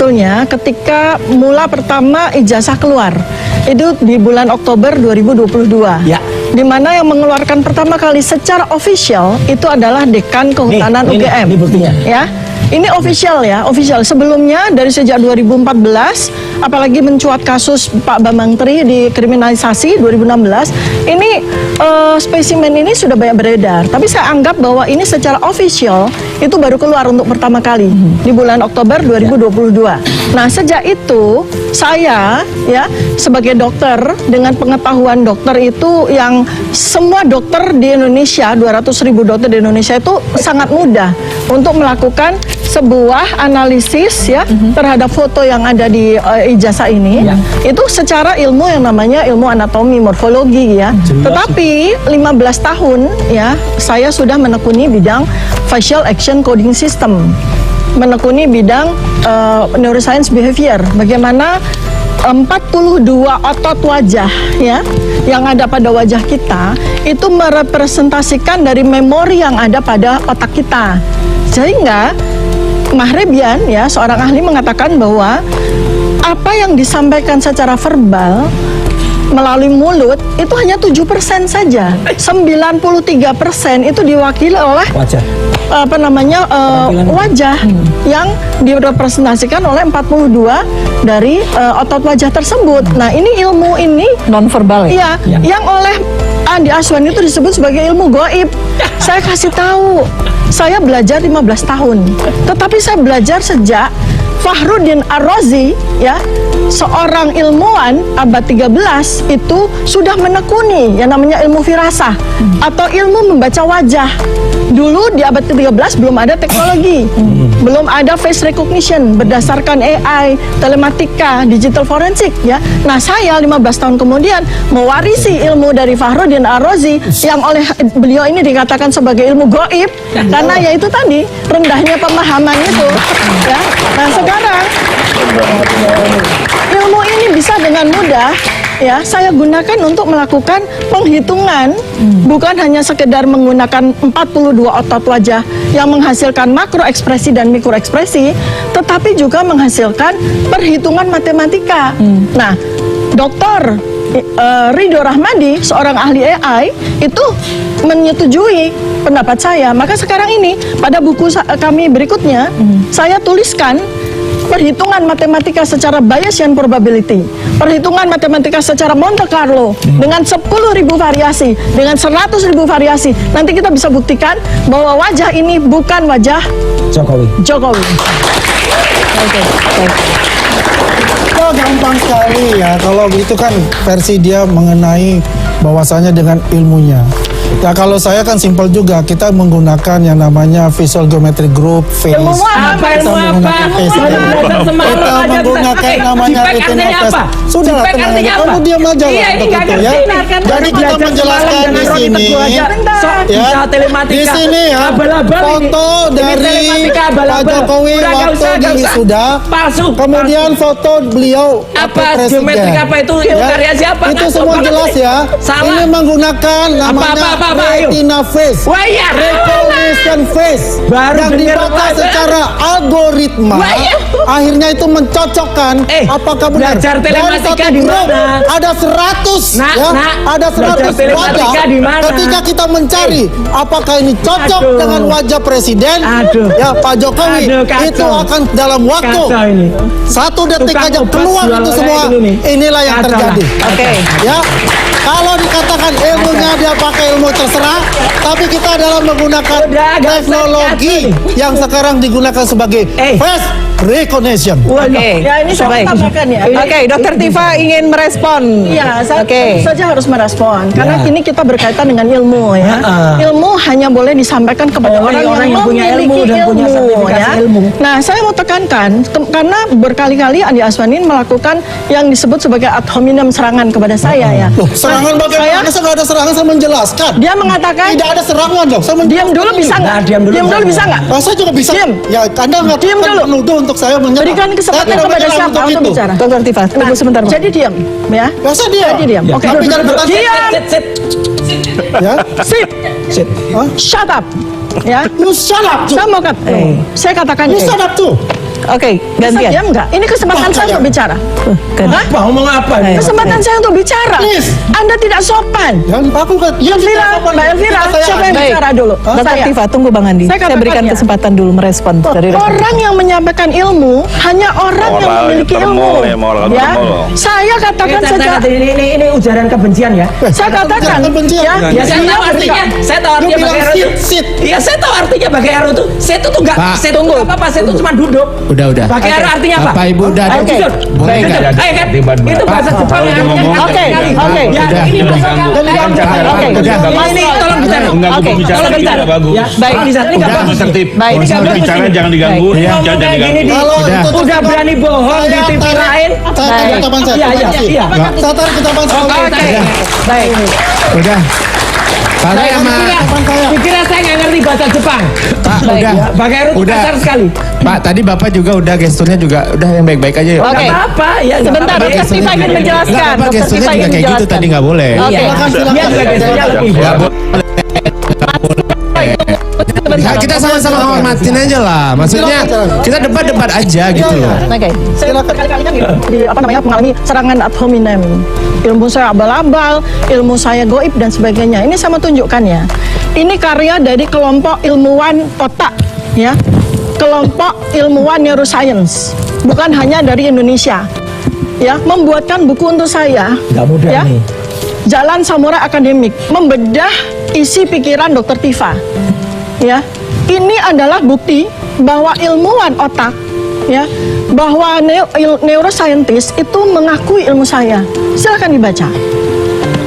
sebetulnya ketika mula pertama ijazah keluar. Itu di bulan Oktober 2022. Ya. Di mana yang mengeluarkan pertama kali secara official itu adalah Dekan Kehutanan UGM. Ini buktinya. Ya. Ini official ya, official. Sebelumnya dari sejak 2014, apalagi mencuat kasus Pak Bambang Tri dikriminalisasi 2016, ini spesimen ini sudah banyak beredar. Tapi saya anggap bahwa ini secara official itu baru keluar untuk pertama kali di bulan Oktober 2022. Nah, sejak itu saya ya sebagai dokter dengan pengetahuan dokter itu yang semua dokter di Indonesia, 200.000 dokter di Indonesia itu sangat mudah untuk melakukan sebuah analisis ya terhadap foto yang ada di ijazah ini itu secara ilmu yang namanya ilmu anatomi morfologi ya. Tetapi 15 tahun ya saya sudah menekuni bidang facial action coding system, menekuni bidang neuroscience behavior, bagaimana 42 otot wajah ya yang ada pada wajah kita itu merepresentasikan dari memori yang ada pada otak kita. Sehingga Mahrebian ya seorang ahli mengatakan bahwa apa yang disampaikan secara verbal melalui mulut itu hanya 7% saja. 93% itu diwakili oleh Wajah. Wajah yang direpresentasikan oleh 42 dari otot wajah tersebut. Nah, ini ilmu ini non-verbal ya? Iya, yang oleh Andi Aswan itu disebut sebagai ilmu goib. Saya kasih tahu, saya belajar 15 tahun. Tetapi saya belajar sejak Fakhruddin Ar-Razi ya, seorang ilmuwan abad 13 itu sudah menekuni yang namanya ilmu firasah atau ilmu membaca wajah. Dulu di abad ke-13 belum ada teknologi, belum ada face recognition berdasarkan AI, telematika, digital forensik ya. Nah, saya 15 tahun kemudian mewarisi ilmu dari Fakhruddin Ar-Razi yang oleh beliau ini dikatakan sebagai ilmu goib karena ya itu tadi rendahnya pemahaman itu ya. Nah, sekarang ilmu ini bisa dengan mudah ya saya gunakan untuk melakukan penghitungan, bukan hanya sekedar menggunakan 42 otot wajah yang menghasilkan makro ekspresi dan mikro ekspresi, tetapi juga menghasilkan perhitungan matematika. Nah, Dr. Ridho Rahmadi, seorang ahli AI, itu menyetujui pendapat saya. Maka sekarang ini pada buku kami berikutnya saya tuliskan perhitungan matematika secara Bayesian probability, perhitungan matematika secara Monte Carlo dengan 10.000 variasi, dengan 100.000 variasi. Nanti kita bisa buktikan bahwa wajah ini bukan wajah Jokowi. Oke. Oh, gampang sekali ya. Kalau itu kan versi dia mengenai bahwasanya dengan ilmunya. Ya kalau saya kan simpel juga, kita menggunakan yang namanya visual geometry group, face. Ilmu apa? Kita menggunakan namanya face. Sudah lah, kamu diam aja lah untuk itu ya. Jadi kita menjelaskan di sini, ya di sini ya foto dari Pak Jokowi waktu di sudah, kemudian foto beliau apa geometrik apa itu karya siapa? Itu semua jelas ya. Ini menggunakan namanya retina face, recognition face yang dibaca secara algoritma. Akhirnya itu mencocokkan apakah benar. Belajar telematika di mana? Ada 100 ya, ada 100 wajah. Ketika kita mencari apakah ini cocok dengan wajah presiden ya Pak Jokowi, itu akan dalam waktu 1 detik aja keluar itu semua. Inilah yang terjadi. Ya, kalau dikatakan ilmunya dia pakai ilmu terserah, tapi kita adalah menggunakan teknologi yang sekarang digunakan sebagai face recognition. Ya ini saya tambahkan ya. Dr. Tifa ingin merespon. Iya, saya tentu saja harus merespon karena ini kita berkaitan dengan ilmu ya. Ilmu hanya boleh disampaikan kepada orang-orang yang punya ilmu dan punya sertifikasi ilmu. Nah, saya mau tekankan karena berkali-kali Andi Aswanin melakukan yang disebut sebagai ad hominem serangan kepada saya ya. Serangan bagaimana? Saya nggak ada serangan, saya menjelaskan. Dia mengatakan tidak ada serangan loh. Saya diam dulu bisa nggak? Diam dulu bisa nggak? Saya juga bisa. Diam. Ya, Anda nggak diam dulu untuk saya menyerang. Berikan kesempatan kepada siapa untuk bicara. Dr. Tifa, tunggu sebentar. Jadi diam, ya. Masa diam? Jadi diam. Oke. Tapi jangan bertanya. Diam. Ya. Sit. Shut up. Ya. You shut up. Saya mau saya katakan you shut up tuh. Oke, gantian. Diam nggak? Ini kesempatan saya untuk bicara. Gantian. Apa ngomong apa nih? Kesempatan saya untuk bicara. Please. Anda tidak sopan. Dan aku kan Elvira, Mbak Elvira, siapa yang Baik. bicara dulu? Dr. Saya. Tifa, tunggu Bang Andi. Saya Saya katakan berikan ya. kesempatan dulu merespon dari Dr. Orang yang menyampaikan ilmu hanya orang yang Moral memiliki ilmu. termol ya, moral Ya, termol. saya katakan sejak ini ujaran kebencian ya. saya katakan kebencian. ya, Ya saya tahu artinya, saya tahu artinya bilang pakai arrow itu. sit. Iya saya tahu artinya pakai arrow itu. Saya itu tuh nggak, Pak. saya tuh nggak apa-apa, saya tuh cuma duduk. Udah. Pakai arrow artinya apa? Bapak Ibu udah. Oke. Jujur. Boleh Jujur. nggak? Ayo kan, Debat, Mbak. itu bahasa Pak, Jepang yang kalau ngomong, artinya oke, sekali. oke. Ya Udah, ini udah. bahasa kamu. Oke. Ini tolong bicara. Enggak, Oke. gue bicara Tolong tidak bicara. bagus. Ya, baik, ini nggak Udah. bagus. Tertib. Baik. Ini nggak Kalau bagus bicara ini. jangan diganggu. Ini Jangan ngomong kayak gini di. Kalau Udah. itu Udah berani bohong di TV lain. Saya tarik ucapan saya. Iya, Terima iya, kasih. iya. Saya tarik ucapan saya. Oke. Baik. Udah. Pak Saya sama Dikira saya nggak ngerti bahasa Jepang. Pak Baik. udah. Pakai arrow itu Udah. kasar sekali. Pak tadi Bapak juga udah gesturnya juga udah yang baik-baik aja ya. Oke. Nggak apa-apa. Ya, nggak Sebentar, apa-apa. Dr. Tifa ingin menjelaskan. Enggak apa Dr. gesturnya Tifa juga ingin kayak gitu menjelaskan. tadi nggak boleh. Oke. Iya. Silakan. Dia juga gesturnya lebih. Nggak boleh. Ya, kita sama-sama hormatin aja lah. Maksudnya kita debat-debat aja gitu loh. Oke. saya berkali-kali kan di mengalami serangan ad hominem. Ilmu saya abal-abal, ilmu saya goib dan sebagainya. Ini saya mau tunjukkan ya. Ini karya dari kelompok ilmuwan otak, ya. Kelompok ilmuwan neuroscience, bukan hanya dari Indonesia. Ya, membuatkan buku untuk saya. Nggak mudah ya. nih. Jalan Samurai Akademik, membedah isi pikiran Dr. Tifa. Ya, ini adalah bukti bahwa ilmuwan otak, ya, bahwa neuroscientist itu mengakui ilmu saya. Silakan dibaca.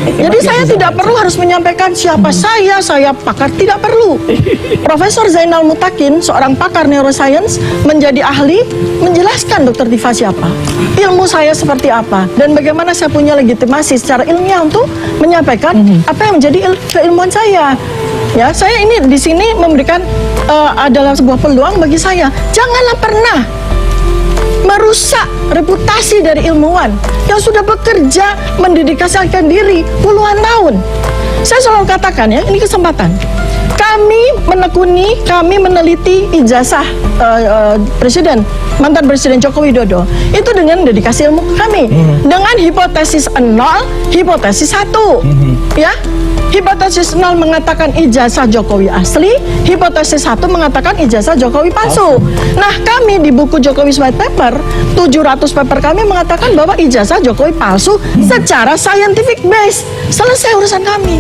Jadi saya tidak perlu harus menyampaikan siapa saya pakar, tidak perlu. Profesor Zainal Mutakin, seorang pakar neuroscience, menjadi ahli, menjelaskan Dr. Tifa siapa, ilmu saya seperti apa, dan bagaimana saya punya legitimasi secara ilmiah untuk menyampaikan apa yang menjadi keilmuan saya. Ya, saya ini di sini memberikan adalah sebuah peluang bagi saya. Janganlah pernah merusak reputasi dari ilmuwan yang sudah bekerja mendedikasikan diri puluhan tahun. Saya selalu katakan ya, ini kesempatan. Kami menekuni, kami meneliti ijazah mantan Presiden Joko Widodo itu dengan dedikasi ilmu kami, dengan hipotesis 0, hipotesis 1, ya. Hipotesis 0 mengatakan ijazah Jokowi asli, hipotesis 1 mengatakan ijazah Jokowi palsu. Nah, kami di buku Jokowi's White Paper, 700 paper kami mengatakan bahwa ijazah Jokowi palsu secara scientific base. Selesai urusan kami.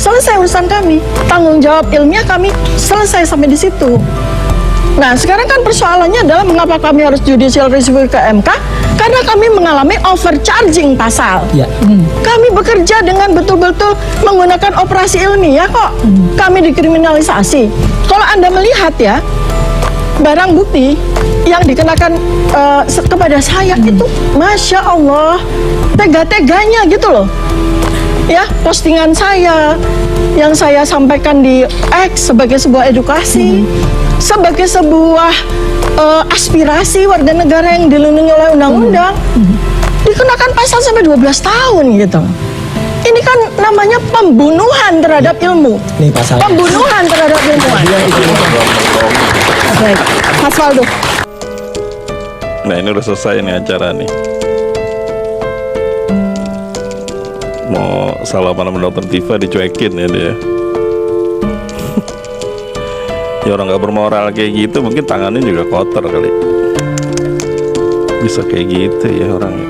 Selesai urusan kami. Tanggung jawab ilmiah kami selesai sampai di situ. Nah, sekarang kan persoalannya adalah mengapa kami harus judicial review ke MK? Karena kami mengalami overcharging pasal. Ya. Kami bekerja dengan betul-betul menggunakan operasi ilmiah kok. Kami dikriminalisasi. Kalau Anda melihat ya, barang bukti yang dikenakan kepada saya itu, Masya Allah, tega-teganya gitu loh. Ya, postingan saya yang saya sampaikan di X sebagai sebuah edukasi, sebagai sebuah aspirasi warga negara yang dilindungi oleh undang-undang, dikenakan pasal sampai 12 tahun gitu. Ini kan namanya pembunuhan terhadap ilmu. Nih pasalnya. Pembunuhan terhadap ilmuwan. Baik. Mas Waldo. Nah ini udah selesai nih acara nih. Mau salaman sama Dr. Tifa dicuekin ya dia. Ya orang gak bermoral kayak gitu mungkin tangannya juga kotor kali. Bisa kayak gitu ya orangnya.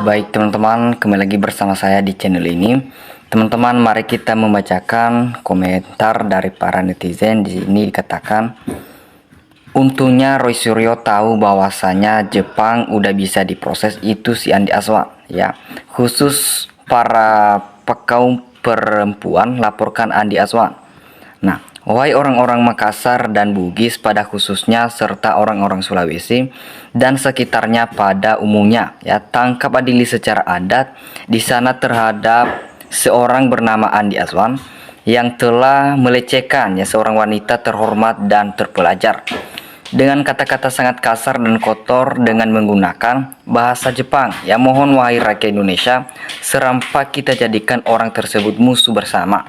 Baik teman-teman, kembali lagi bersama saya di channel ini. Teman-teman, mari kita membacakan komentar dari para netizen. Di sini dikatakan, untungnya Roy Suryo tahu bahwasanya Jepang udah bisa diproses itu si Andi Aswan ya. Khusus para pekaum perempuan, laporkan Andi Aswan. Nah, wahai orang-orang Makassar dan Bugis pada khususnya serta orang-orang Sulawesi dan sekitarnya pada umumnya ya, tangkap adili secara adat di sana terhadap seorang bernama Andi Aswan yang telah melecehkan ya seorang wanita terhormat dan terpelajar. dengan kata-kata sangat kasar dan kotor dengan menggunakan bahasa Jepang. Ya, mohon wahai rakyat Indonesia, serampak kita jadikan orang tersebut musuh bersama.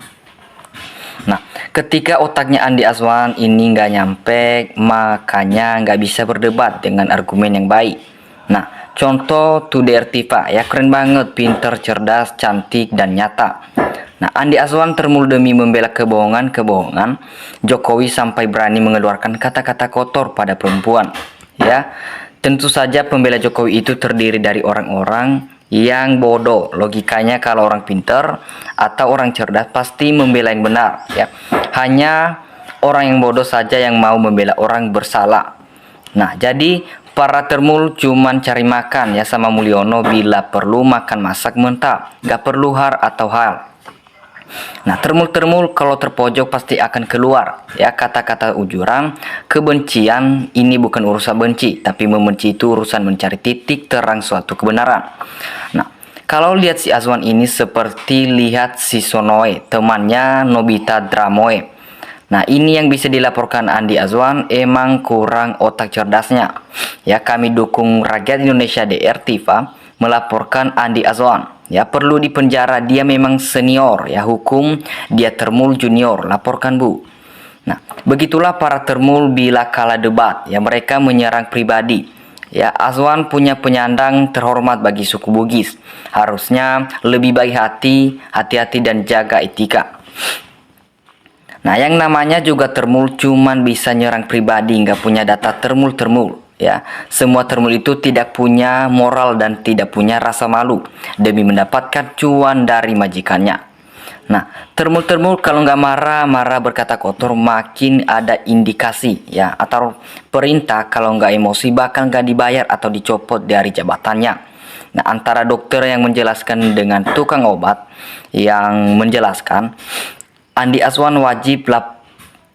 Nah, ketika otaknya Andi Azwan ini nggak nyampe, makanya nggak bisa berdebat dengan argumen yang baik. Nah, contoh Tuder Tifa, ya keren banget, pinter, cerdas, cantik, dan nyata. Nah, Andi Azwan termul demi membela kebohongan Jokowi sampai berani mengeluarkan kata-kata kotor pada perempuan. Ya, tentu saja pembela Jokowi itu terdiri dari orang-orang yang bodoh. Logikanya kalau orang pinter atau orang cerdas pasti membela yang benar. Ya, hanya orang yang bodoh saja yang mau membela orang bersalah. Nah, jadi para termul cuman cari makan ya sama Mulyono, bila perlu makan masak mentah, gak perlu har atau hal. Nah, termul-termul kalau terpojok pasti akan keluar ya kata-kata ujuran, kebencian ini bukan urusan benci, tapi membenci itu urusan mencari titik terang suatu kebenaran. Nah, kalau lihat si Azwan ini seperti lihat si Sonoe, temannya Nobita Dramoe. Nah, ini yang bisa dilaporkan Andi Azwan, emang kurang otak cerdasnya. Ya, kami dukung rakyat Indonesia DR Tifa melaporkan Andi Azwan. Ya, perlu dipenjara, dia memang senior ya hukum, dia termul junior, laporkan Bu. Nah, begitulah para termul bila kalah debat, ya mereka menyerang pribadi. Ya, Azwan punya penyandang terhormat bagi suku Bugis. Harusnya lebih baik hati-hati dan jaga etika. Nah, yang namanya juga termul cuman bisa nyerang pribadi, nggak punya data termul. Ya, semua termul itu tidak punya moral dan tidak punya rasa malu demi mendapatkan cuan dari majikannya. Nah, termul kalau nggak marah berkata kotor, makin ada indikasi ya atau perintah kalau nggak emosi bakal nggak dibayar atau dicopot dari jabatannya. Nah, antara dokter yang menjelaskan dengan tukang obat yang menjelaskan, Andi Azwan wajib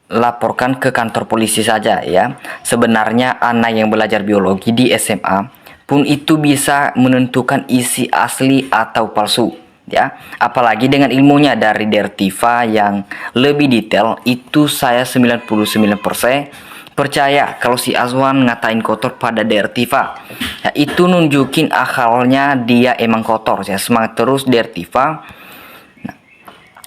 laporkan ke kantor polisi saja ya. Sebenarnya anak yang belajar biologi di SMA pun itu bisa menentukan isi asli atau palsu ya. Apalagi dengan ilmunya dari Dertiva yang lebih detail, itu saya 99% percaya kalau si Azwan ngatain kotor pada Dertiva. Ya, itu nunjukin akalnya dia emang kotor ya. Semangat terus Dertiva.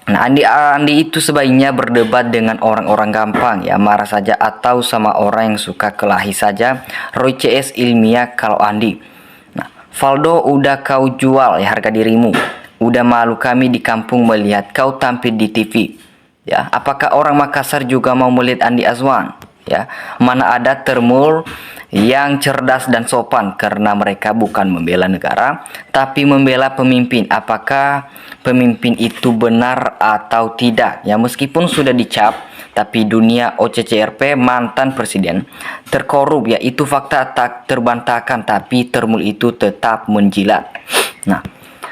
Nah, Andi itu sebaiknya berdebat dengan orang-orang gampang ya, marah saja atau sama orang yang suka kelahi saja. Roy CS ilmiah kalau Andi. Nah, Valdo udah kau jual ya harga dirimu. Udah malu kami di kampung melihat kau tampil di TV. Ya, apakah orang Makassar juga mau melihat Andi Azwan? Ya, mana ada termul yang cerdas dan sopan karena mereka bukan membela negara tapi membela pemimpin. Apakah pemimpin itu benar atau tidak? Ya, meskipun sudah dicap tapi dunia OCCRP mantan presiden terkorup ya, itu fakta tak terbantahkan, tapi termul itu tetap menjilat. Nah,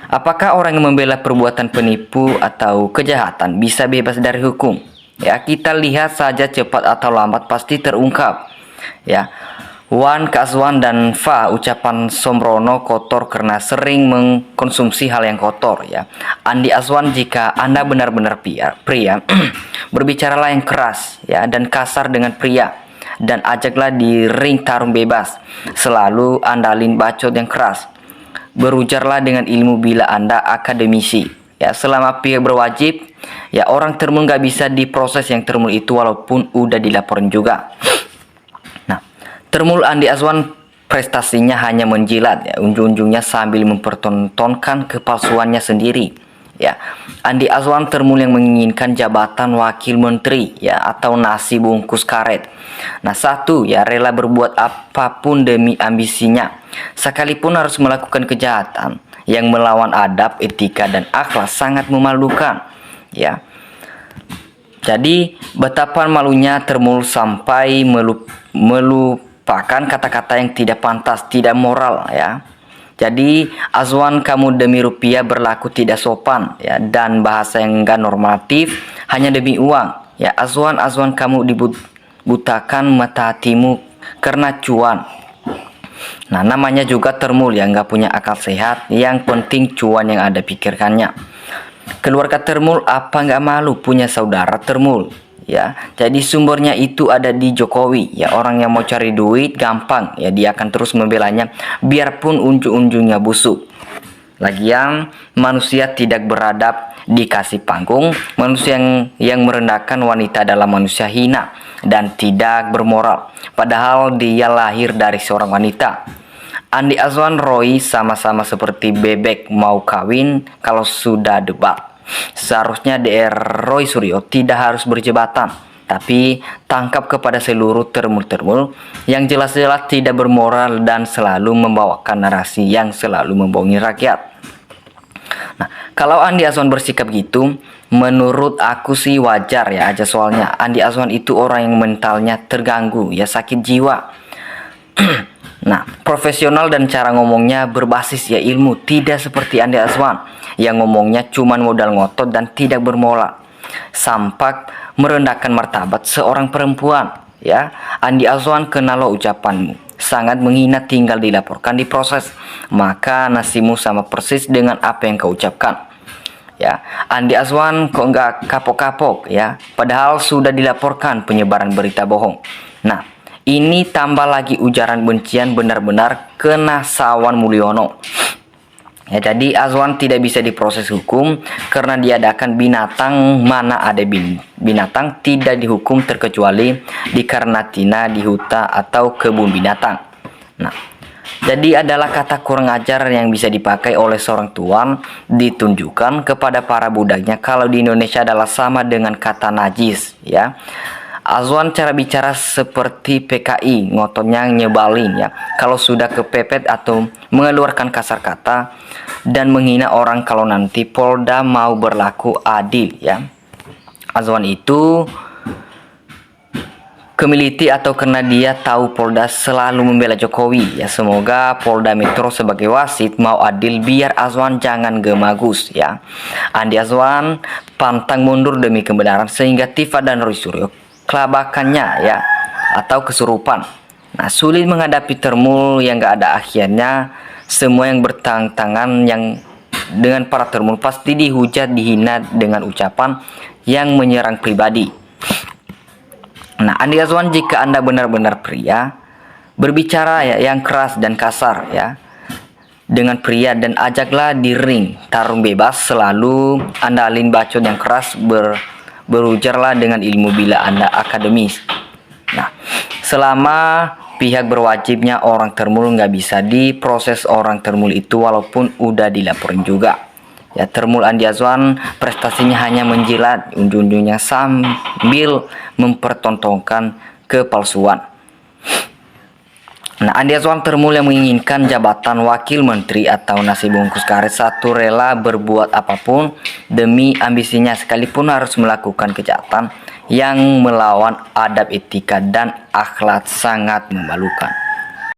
apakah orang yang membela perbuatan penipu atau kejahatan bisa bebas dari hukum? Ya, kita lihat saja cepat atau lambat pasti terungkap. Ya, Wan, Azwan dan Fa ucapan Sombrono kotor karena sering mengkonsumsi hal yang kotor ya. Andi Azwan, jika Anda benar-benar pria berbicaralah yang keras ya dan kasar dengan pria, dan ajaklah di ring tarung bebas. Selalu andalin bacot yang keras. Berujarlah dengan ilmu bila Anda akademisi. Ya, selama pihak berwajib, ya orang termul nggak bisa diproses yang termul itu walaupun udah dilaporin juga. Nah, termul Andi Azwan prestasinya hanya menjilat ya, ujung-ujungnya sambil mempertontonkan kepalsuannya sendiri. Ya, Andi Azwan termul yang menginginkan jabatan wakil menteri ya atau nasi bungkus karet. Nah, satu ya rela berbuat apapun demi ambisinya, sekalipun harus melakukan kejahatan yang melawan adab, etika dan akhlak, sangat memalukan ya. Jadi betapa malunya termul sampai melupakan kata-kata yang tidak pantas, tidak moral ya. Jadi Azwan, kamu demi rupiah berlaku tidak sopan ya, dan bahasa yang enggak normatif hanya demi uang ya. Azwan kamu dibutakan mata hatimu karena cuan. Nah, namanya juga termul yang nggak punya akal sehat, yang penting cuan yang ada pikirkannya. Keluarga termul apa nggak malu punya saudara termul ya. Jadi sumbernya itu ada di Jokowi, ya. Orang yang mau cari duit gampang, ya, dia akan terus membelanya biarpun ujung-ujungnya busuk. Lagian manusia tidak beradab dikasih panggung, manusia yang merendahkan wanita adalah manusia hina dan tidak bermoral, padahal dia lahir dari seorang wanita. Andi Azwan Roy sama-sama seperti bebek mau kawin kalau sudah debat. Seharusnya DR Roy Suryo tidak harus berjabatan, tapi tangkap kepada seluruh termul-termul yang jelas-jelas tidak bermoral dan selalu membawakan narasi yang selalu membohongi rakyat. Nah, kalau Andi Azwan bersikap gitu, menurut aku sih wajar ya aja, soalnya Andi Azwan itu orang yang mentalnya terganggu, ya, sakit jiwa. Nah, profesional dan cara ngomongnya berbasis ya ilmu, tidak seperti Andi Azwan yang ngomongnya cuman modal ngotot dan tidak bermoral, sampak merendahkan martabat seorang perempuan, ya. Andi Azwan, kenal lo ucapanmu, sangat menghina, tinggal dilaporkan diproses, maka nasimu sama persis dengan apa yang kau ucapkan. Ya, Andi Azwan kok nggak kapok-kapok, ya, padahal sudah dilaporkan penyebaran berita bohong. Nah, ini tambah lagi ujaran bencian, benar-benar kena Sawan Mulyono. Ya, jadi Azwan tidak bisa diproses hukum karena diadakan binatang, mana ada binatang tidak dihukum terkecuali di karantina di hutan atau kebun binatang. Nah, jadi adalah kata kurang ajar yang bisa dipakai oleh seorang tuan ditunjukkan kepada para budaknya kalau di Indonesia adalah sama dengan kata najis, ya. Azwan cara bicara seperti PKI, ngototnya nyebalin, ya. Kalau sudah kepepet atau mengeluarkan kasar kata dan menghina orang kalau nanti Polda mau berlaku adil, ya. Azwan itu kemiliti atau karena dia tahu Polda selalu membela Jokowi, ya. Semoga Polda Metro sebagai wasit mau adil biar Azwan jangan gemagus, ya. Andi Azwan pantang mundur demi kebenaran sehingga Tifa dan Roy Suryo kelabakannya, ya, atau kesurupan. Nah, sulit menghadapi termul yang gak ada akhirnya. Semua yang bertantangan yang dengan para termul pasti dihujat, dihina dengan ucapan yang menyerang pribadi. Nah, Andi Azwan, jika Anda benar-benar pria, berbicara ya yang keras dan kasar, ya, dengan pria, dan ajaklah di ring tarung bebas, selalu andalin bacot yang keras, berujarlah dengan ilmu bila Anda akademis. Nah, selama pihak berwajibnya orang termul nggak bisa diproses orang termul itu walaupun udah dilaporin juga. Ya, termul Andi Azwan prestasinya hanya menjilat ujung-ujungnya sambil mempertontonkan kepalsuan. Nah, Andi Azwan termul yang menginginkan jabatan wakil menteri atau nasi bungkus karet satu, rela berbuat apapun demi ambisinya sekalipun harus melakukan kejahatan yang melawan adab, etika, dan akhlak, sangat memalukan.